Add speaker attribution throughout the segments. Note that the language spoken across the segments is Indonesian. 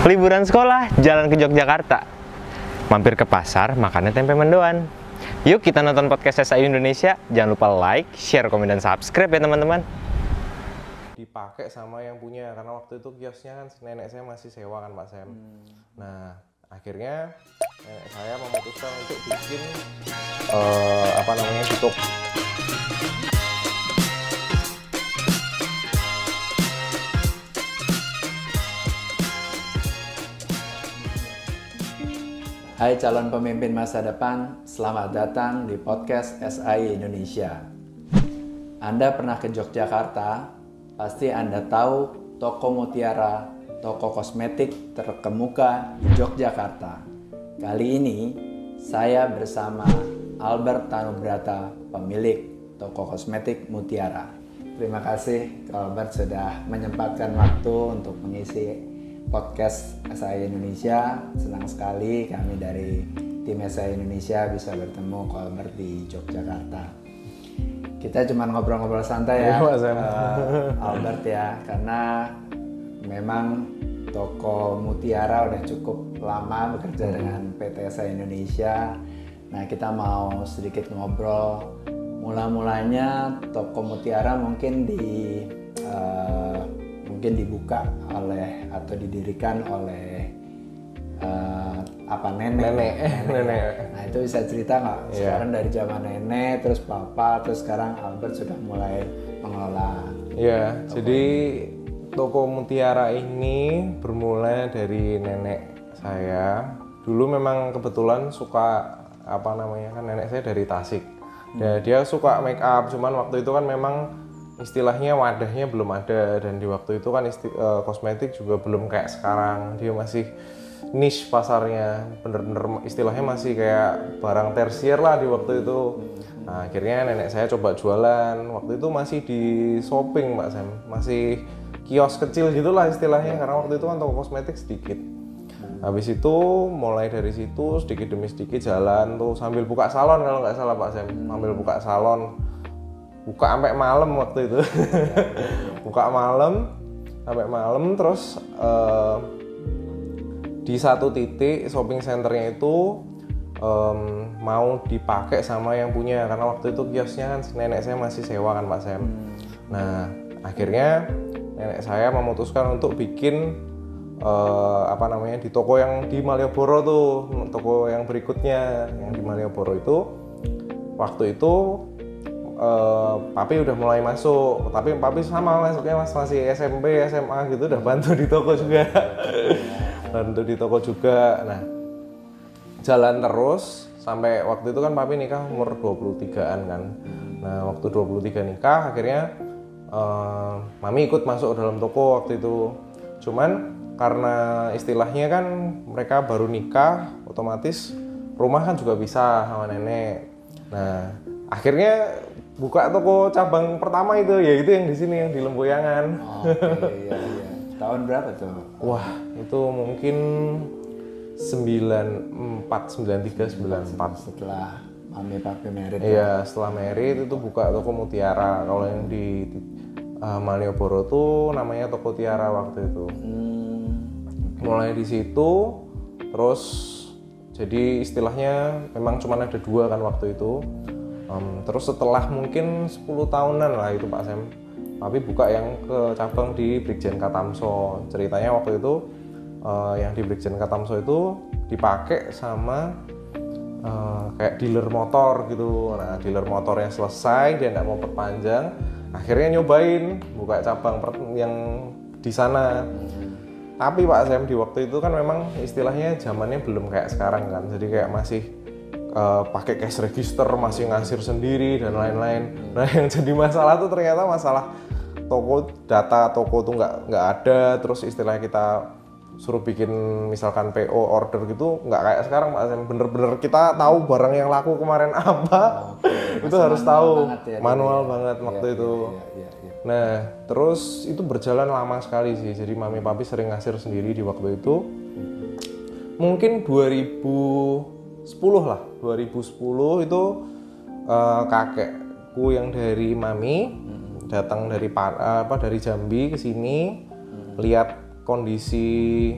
Speaker 1: Liburan sekolah, jalan ke Yogyakarta. Mampir ke pasar, makannya tempe mendoan. Yuk kita nonton podcast SAI Indonesia. Jangan lupa like, share, komen, dan subscribe ya teman-teman. Dipakai sama yang punya, karena waktu itu kiosnya kan nenek saya masih sewa kan Pak Sam. Nah, akhirnya nenek saya memutuskan untuk bikin tutup.
Speaker 2: Hai calon pemimpin masa depan, selamat datang di podcast SAI Indonesia. Anda pernah ke Yogyakarta, pasti Anda tahu toko Mutiara, toko kosmetik terkemuka di Yogyakarta. Kali ini saya bersama Albert Tanubrata, pemilik toko kosmetik Mutiara. Terima kasih Albert sudah menyempatkan waktu untuk mengisi podcast SAI Indonesia. Senang sekali kami dari tim SAI Indonesia bisa bertemu Albert di Yogyakarta. Kita cuma ngobrol-ngobrol santai ya, Albert ya, karena memang toko Mutiara udah cukup lama bekerja dengan PT SAI Indonesia. Nah, kita mau sedikit ngobrol. Mulanya toko Mutiara mungkin dibuka oleh atau didirikan oleh nenek. Nah, itu bisa cerita nggak? Sekarang dari zaman nenek, terus papa, terus sekarang Albert sudah mulai mengelola.
Speaker 1: Iya, jadi toko Mutiara ini bermula dari nenek saya. Dulu memang kebetulan suka kan nenek saya dari Tasik. Ya, dia suka make up, cuman waktu itu kan memang istilahnya wadahnya belum ada, dan di waktu itu kan kosmetik juga belum kayak sekarang. Dia masih niche pasarnya, bener-bener istilahnya masih kayak barang tersier lah di waktu itu. Nah, akhirnya nenek saya coba jualan. Waktu itu masih di shopping Pak Sam, masih kios kecil gitulah istilahnya, karena waktu itu kan toko kosmetik sedikit. Habis itu mulai dari situ sedikit demi sedikit jalan tuh sambil buka salon, kalau nggak salah Pak Sam, sambil buka salon. Buka sampai malam waktu itu. Buka malam sampai malam, terus di satu titik shopping centernya itu mau dipakai sama yang punya, karena waktu itu kiosnya kan nenek saya masih sewa kan Pak Sam. Nah, akhirnya nenek saya memutuskan untuk bikin di toko yang di Malioboro tuh, toko yang berikutnya yang di Malioboro itu. Waktu itu papi udah mulai masuk, tapi papi sama masuknya masih SMP, SMA gitu, udah bantu di toko juga. Bantu di toko juga. Nah, jalan terus sampai waktu itu kan papi nikah umur 23-an kan. Nah, waktu 23 nikah akhirnya mami ikut masuk dalam toko waktu itu. Cuman karena istilahnya kan mereka baru nikah, otomatis rumah kan juga bisa sama nenek. Nah, akhirnya buka toko cabang pertama itu, ya itu yang di sini, yang di Lemboyangan.
Speaker 2: Iya. Tahun berapa tuh?
Speaker 1: Wah, itu mungkin 93, 94.
Speaker 2: Setelah mami papi married.
Speaker 1: Iya, setelah married itu buka toko Mutiara. Kalau yang di Malioboro tuh namanya toko Tiara waktu itu. Mulai di situ, terus jadi istilahnya memang cuma ada 2 kan waktu itu. Terus setelah mungkin 10 tahunan lah itu Pak Sam, papi buka yang ke cabang di Brigjen Katamso. Ceritanya waktu itu yang di Brigjen Katamso itu dipakai sama kayak dealer motor gitu. Nah, dealer motornya selesai, dia nggak mau perpanjang, akhirnya nyobain buka cabang yang di sana. Tapi Pak Sam, di waktu itu kan memang istilahnya zamannya belum kayak sekarang kan, jadi kayak masih pakai cash register, masih ngasir sendiri dan lain-lain. Nah, yang jadi masalah tuh ternyata masalah data toko tuh nggak ada. Terus istilahnya kita suruh bikin misalkan PO order gitu, nggak kayak sekarang Pak Sam. Bener-bener kita tahu barang yang laku kemarin apa. Itu harus tahu manual banget waktu itu.
Speaker 2: Iya.
Speaker 1: Nah, terus itu berjalan lama sekali sih. Jadi mami papi sering ngasir sendiri di waktu itu. Mungkin 2010 lah, 2010 itu kakekku yang dari mami datang dari Jambi ke sini, lihat kondisi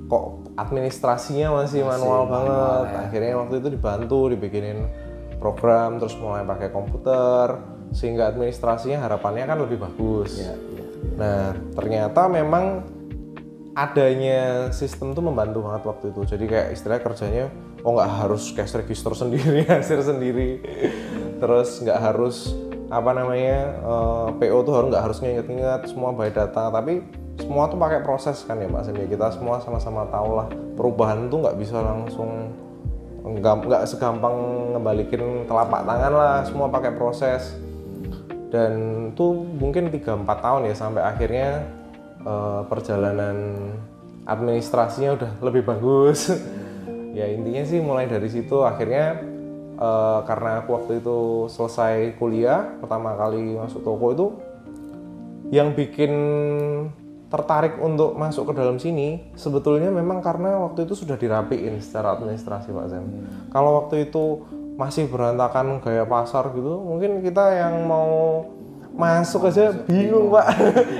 Speaker 1: kok administrasinya masih manual banget.
Speaker 2: ya.
Speaker 1: Akhirnya waktu itu dibantu dibikinin program, terus mulai pakai komputer, sehingga administrasinya harapannya kan lebih bagus.
Speaker 2: Ya.
Speaker 1: Nah ternyata memang adanya sistem tuh membantu banget waktu itu. Jadi kayak istilahnya kerjanya nggak harus cash register sendiri, hasil sendiri, terus nggak harus PO tuh nggak harus nginget-nginget semua by data, tapi semua tuh pakai proses kan ya Pak Sam. Kita semua sama-sama tahu lah perubahan tuh nggak bisa langsung, nggak segampang ngebalikin telapak tangan lah, semua pakai proses. Dan tuh mungkin 3-4 tahun ya sampai akhirnya perjalanan administrasinya udah lebih bagus. Ya intinya sih mulai dari situ akhirnya karena aku waktu itu selesai kuliah pertama kali masuk toko itu, yang bikin tertarik untuk masuk ke dalam sini sebetulnya memang karena waktu itu sudah dirapiin secara administrasi Pak Sam. Kalau waktu itu masih berantakan gaya pasar gitu, mungkin kita yang mau masuk aja bingung Pak.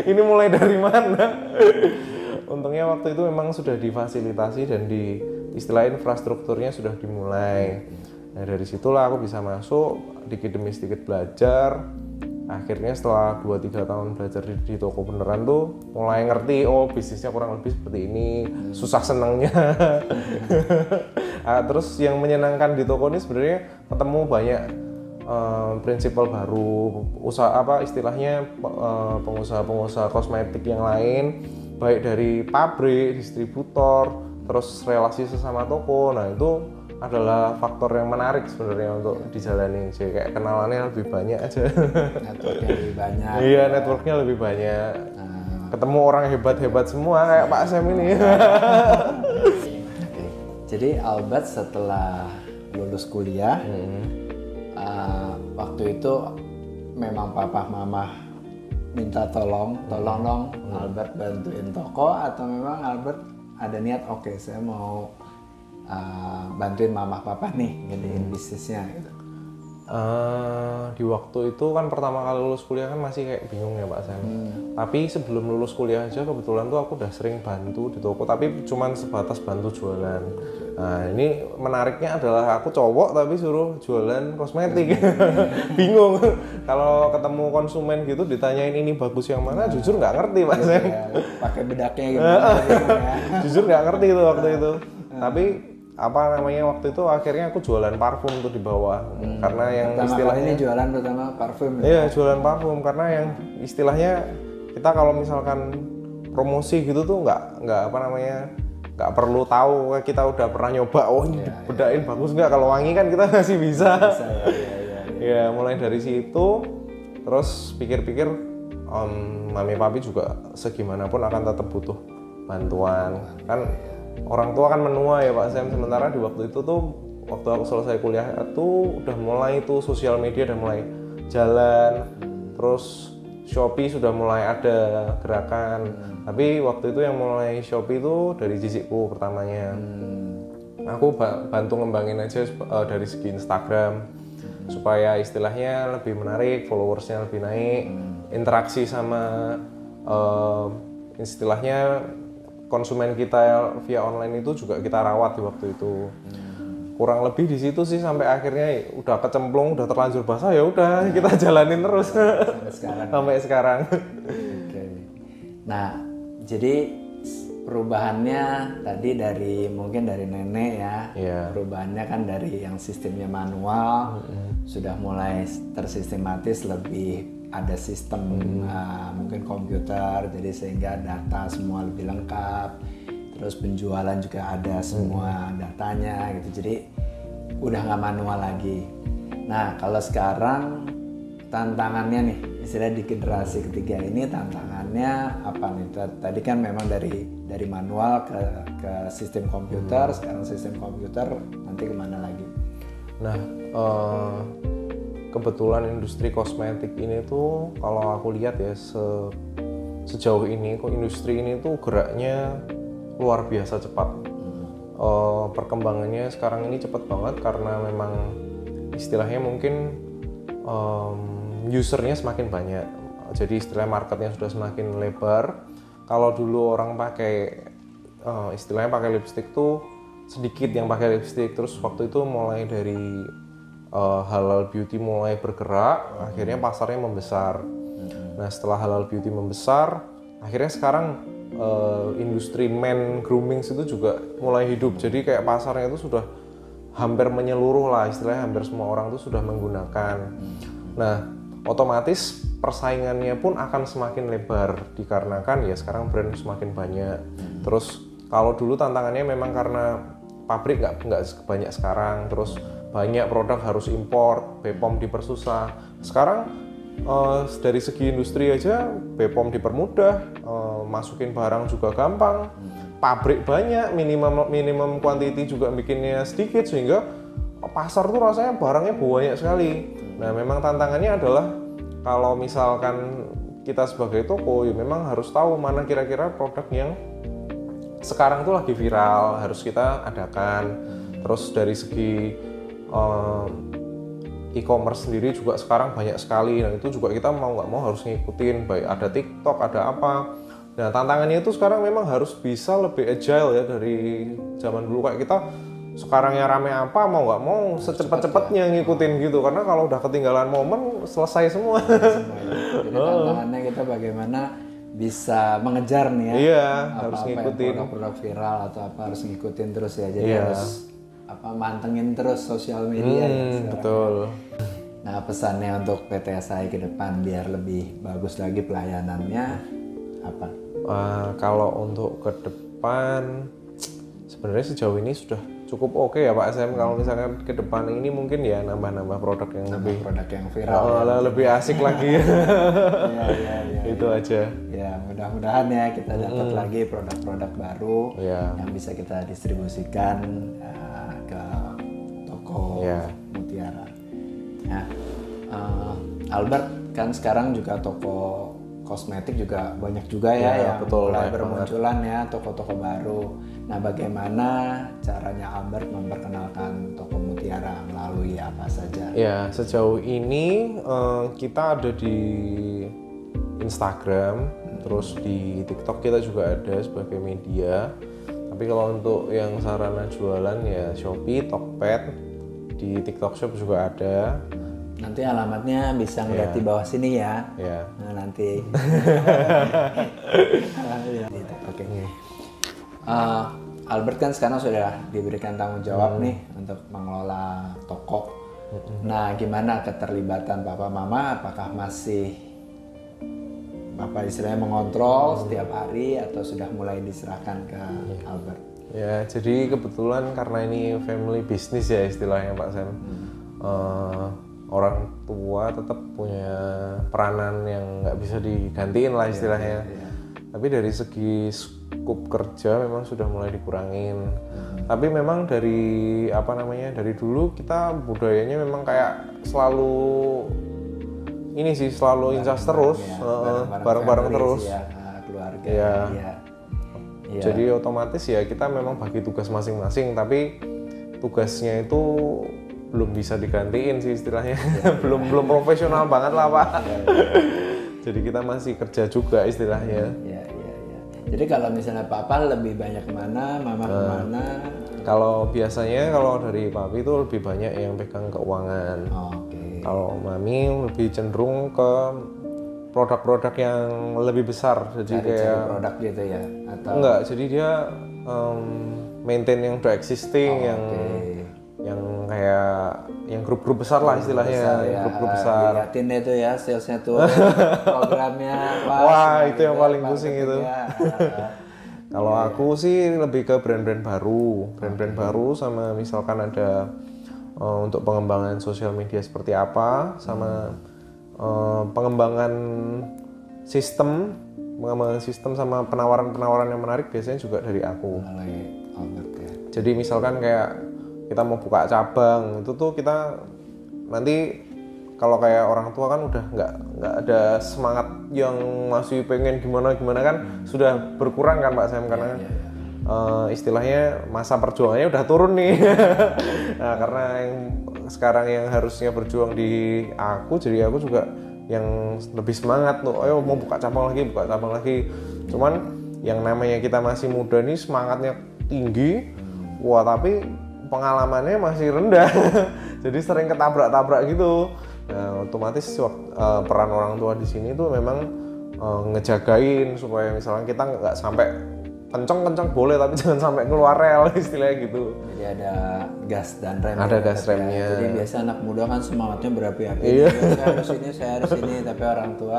Speaker 1: Ini mulai dari mana? Untungnya waktu itu memang sudah difasilitasi dan di istilah infrastrukturnya sudah dimulai. Nah dari situlah aku bisa masuk, dikit demi sedikit belajar. Akhirnya setelah 2-3 tahun belajar di toko beneran tuh mulai ngerti, bisnisnya kurang lebih seperti ini, susah senangnya. Terus yang menyenangkan di toko ini sebenarnya ketemu banyak prinsipal baru, istilahnya pengusaha-pengusaha kosmetik yang lain, baik dari pabrik, distributor, terus relasi sesama toko. Nah itu adalah faktor yang menarik sebenarnya untuk dijalani. Jadi kayak kenalannya lebih banyak aja.
Speaker 2: Networknya lebih banyak.
Speaker 1: Iya, networknya lebih banyak. Ketemu orang hebat-hebat semua kayak Pak Sam ini.
Speaker 2: Jadi Albert setelah lulus kuliah, waktu itu memang papa mama minta tolong dong Albert bantuin toko, atau memang Albert ada niat saya mau bantuin mama papa nih gedein bisnisnya gitu.
Speaker 1: Di waktu itu kan pertama kali lulus kuliah kan masih kayak bingung ya Pak Sam. Tapi sebelum lulus kuliah aja kebetulan tuh aku udah sering bantu di toko, tapi cuman sebatas bantu jualan. Nah ini menariknya adalah aku cowok tapi suruh jualan kosmetik. Bingung. Kalau ketemu konsumen gitu ditanyain ini bagus yang mana, jujur nggak ngerti Pak Sam.
Speaker 2: Pakai bedaknya gitu.
Speaker 1: Jujur nggak ngerti itu waktu itu. Tapi waktu itu akhirnya aku jualan parfum tuh di bawah. Karena yang
Speaker 2: pertama
Speaker 1: istilahnya
Speaker 2: ini jualan pertama parfum.
Speaker 1: Iya, jualan parfum karena yang istilahnya kita kalau misalkan promosi gitu tuh nggak perlu tahu kita udah pernah nyoba ini bedain bagus nggak, kalau wangi kan kita masih bisa. Ya mulai dari situ terus pikir-pikir mami papi juga segimanapun akan tetap butuh bantuan kan. Orang tua kan menua ya Pak Sam, sementara di waktu itu tuh waktu aku selesai kuliah tuh udah mulai tuh sosial media udah mulai jalan, terus Shopee sudah mulai ada gerakan. Tapi waktu itu yang mulai Shopee itu dari jisikku pertamanya. Aku bantu ngembangin aja dari segi Instagram supaya istilahnya lebih menarik, followersnya lebih naik, interaksi sama istilahnya konsumen kita via online itu juga kita rawat di waktu itu. Kurang lebih di situ sih sampai akhirnya udah kecemplung, udah terlanjur basah ya udah kita jalanin terus sampai sekarang.
Speaker 2: Nah, jadi perubahannya tadi mungkin dari nenek ya. Perubahannya kan dari yang sistemnya manual sudah mulai tersistematis, lebih ada sistem mungkin komputer, jadi sehingga data semua lebih lengkap, terus penjualan juga ada semua datanya gitu, jadi udah nggak manual lagi. Nah kalau sekarang tantangannya nih, istilah di generasi ketiga ini tantangannya apa nih? Tadi kan memang dari manual ke sistem komputer, sekarang sistem komputer, nanti kemana lagi?
Speaker 1: Nah kebetulan industri kosmetik ini tuh kalau aku lihat ya sejauh ini kok industri ini tuh geraknya luar biasa cepat. Perkembangannya sekarang ini cepat banget karena memang istilahnya mungkin usernya semakin banyak. Jadi istilah marketnya sudah semakin lebar. Kalau dulu orang pakai istilahnya pakai lipstick tuh sedikit yang pakai lipstick. Terus waktu itu mulai dari halal beauty mulai bergerak, akhirnya pasarnya membesar. Nah setelah halal beauty membesar, akhirnya sekarang industri men grooming itu juga mulai hidup. Jadi kayak pasarnya itu sudah hampir menyeluruh lah, istilahnya hampir semua orang tuh sudah menggunakan. Nah otomatis persaingannya pun akan semakin lebar dikarenakan ya sekarang brand semakin banyak. Terus kalau dulu tantangannya memang karena pabrik nggak sebanyak sekarang, terus banyak produk harus import, BPOM dipersusah. Sekarang dari segi industri aja BPOM dipermudah, masukin barang juga gampang, pabrik banyak, minimum quantity juga bikinnya sedikit, sehingga pasar tuh rasanya barangnya banyak sekali. Nah memang tantangannya adalah kalau misalkan kita sebagai toko ya memang harus tahu mana kira-kira produk yang sekarang tuh lagi viral harus kita adakan. Terus dari segi e-commerce sendiri juga sekarang banyak sekali, dan itu juga kita mau nggak mau harus ngikutin, baik ada TikTok ada apa. Nah tantangannya itu sekarang memang harus bisa lebih agile ya dari zaman dulu. Kayak kita sekarang yang rame apa mau nggak mau secepat-cepatnya ngikutin gitu, karena kalau udah ketinggalan momen selesai semua.
Speaker 2: Jadi tantangannya kita bagaimana bisa mengejar nih ya.
Speaker 1: Iya, harus ngikutin
Speaker 2: produk-produk viral atau apa, harus ngikutin terus ya. Jadi harus mantengin terus sosial media ya.
Speaker 1: Betul.
Speaker 2: Nah pesannya untuk PT SAI ke depan biar lebih bagus lagi pelayanannya apa?
Speaker 1: Kalau untuk ke depan sebenarnya sejauh ini sudah cukup oke ya Pak SM. Kalau misalkan ke depan ini mungkin ya nambah produk yang
Speaker 2: viral
Speaker 1: lebih asik lagi. Itu aja
Speaker 2: ya, mudah-mudahan ya kita dapat lagi produk-produk baru yang bisa kita distribusikan ke toko Mutiara. Nah Albert kan sekarang juga toko kosmetik juga banyak juga ya yang mulai bermunculan ya toko-toko baru. Nah bagaimana caranya Albert memperkenalkan toko Mutiara, melalui apa saja?
Speaker 1: Ya sejauh ini kita ada di Instagram, terus di TikTok kita juga ada sebagai media. Tapi kalau untuk yang sarana jualan ya Shopee, Tokped, di TikTok Shop juga ada.
Speaker 2: Nanti alamatnya bisa ngeliat di bawah sini ya. Nah nanti. Oke. Albert kan sekarang sudah diberikan tanggung jawab nih untuk mengelola toko. Nah gimana keterlibatan Papa Mama? Apakah masih Bapak istilahnya mengontrol setiap hari atau sudah mulai diserahkan ke Albert?
Speaker 1: Ya jadi kebetulan karena ini family business ya istilahnya Pak Sam. Orang tua tetap punya peranan yang nggak bisa digantiin lah istilahnya. Tapi dari segi skup kerja memang sudah mulai dikurangin. Tapi memang dari dari dulu kita budayanya memang kayak selalu ini sih, selalu incas terus, bareng-bareng terus.
Speaker 2: Keluarga.
Speaker 1: Jadi otomatis ya kita memang bagi tugas masing-masing, tapi tugasnya itu belum bisa digantiin sih istilahnya. belum profesional banget lah Pak. Jadi kita masih kerja juga istilahnya.
Speaker 2: Jadi kalau misalnya Papa lebih banyak kemana, Mama kemana?
Speaker 1: Kalau biasanya kalau dari Papi itu lebih banyak yang pegang keuangan. Kalau Mami lebih cenderung ke produk-produk yang lebih besar. Jadi kayak
Speaker 2: produk gitu ya? Atau?
Speaker 1: Enggak, jadi dia maintain yang udah existing, yang kayak yang grup-grup besar lah istilahnya, grup-grup besar.
Speaker 2: Lihatin itu ya salesnya tuh, programnya.
Speaker 1: Wah itu yang paling pusing itu. Kalau aku sih lebih ke brand-brand baru, sama misalkan ada untuk pengembangan sosial media seperti apa, sama pengembangan sistem sama penawaran-penawaran yang menarik biasanya juga dari aku. Jadi misalkan kayak kita mau buka cabang, itu tuh kita nanti kalau kayak orang tua kan udah nggak ada semangat yang masih pengen gimana kan sudah berkurang kan Pak Sam, karena istilahnya masa perjuangannya udah turun nih. Nah karena yang sekarang yang harusnya berjuang di aku, jadi aku juga yang lebih semangat tuh, ayo mau buka cabang lagi. Cuman yang namanya kita masih muda nih semangatnya tinggi, wah tapi pengalamannya masih rendah. Jadi sering ketabrak-tabrak gitu. Nah, otomatis peran orang tua di sini tuh memang ngejagain supaya misalnya kita nggak sampai kenceng boleh tapi jangan sampai keluar rel istilahnya gitu.
Speaker 2: Jadi ada gas dan rem.
Speaker 1: Ada gas remnya.
Speaker 2: Jadi biasa anak muda kan semangatnya berapi-api.
Speaker 1: Iya.
Speaker 2: Saya harus ini, tapi orang tua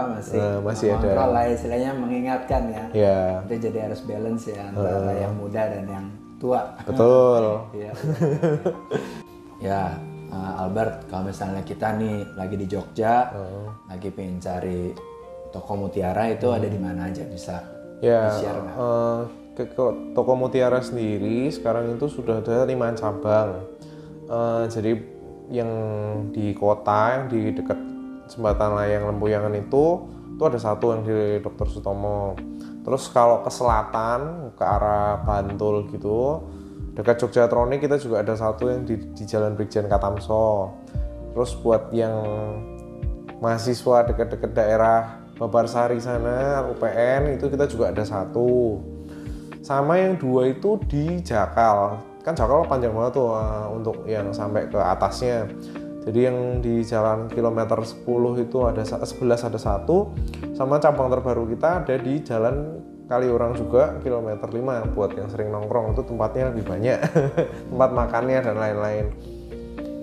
Speaker 2: masih
Speaker 1: ada.
Speaker 2: kontrol lah istilahnya, mengingatkan ya.
Speaker 1: Iya.
Speaker 2: Itu jadi harus balance ya antara yang muda dan yang tua.
Speaker 1: Betul.
Speaker 2: Iya. Ya, Albert, kalau misalnya kita nih lagi di Jogja, lagi pengen cari toko mutiara itu ada di mana aja bisa?
Speaker 1: Ya,
Speaker 2: di-share nggak?
Speaker 1: ke toko mutiara sendiri sekarang itu sudah ada 5 cabang. Jadi yang di kota, yang di dekat jembatan layang Lempuyangan itu ada satu yang di Dr. Sutomo. Terus kalau ke selatan, ke arah Bantul gitu, dekat Jogjatronic kita juga ada satu yang di Jalan Brigjen Katamso. Terus buat yang mahasiswa dekat-dekat daerah Babarsari sana, UPN itu kita juga ada satu. Sama yang 2 itu di Jakal. Kan Jakal panjang banget tuh untuk yang sampai ke atasnya. Jadi yang di jalan kilometer 10 itu ada 11 ada satu. Sama cabang terbaru kita ada di jalan Kaliurang juga kilometer 5 buat yang sering nongkrong, itu tempatnya lebih banyak. Tempat makannya dan lain-lain.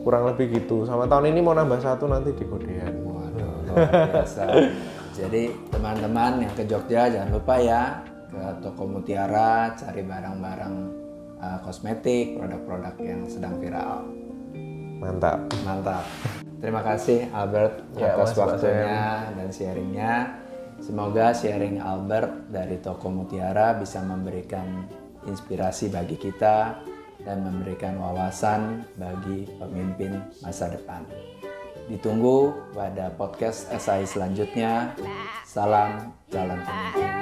Speaker 1: Kurang lebih gitu. Sama tahun ini mau nambah satu nanti di Godean.
Speaker 2: Waduh, luar biasa. Jadi teman-teman yang ke Jogja jangan lupa ya ke toko mutiara, cari barang-barang kosmetik, produk-produk yang sedang viral.
Speaker 1: Mantap.
Speaker 2: Terima kasih Albert atas waktunya dan sharingnya. Semoga sharing Albert dari toko mutiara bisa memberikan inspirasi bagi kita dan memberikan wawasan bagi pemimpin masa depan. Ditunggu pada podcast SAI selanjutnya. Salam Jalan Pemimpin.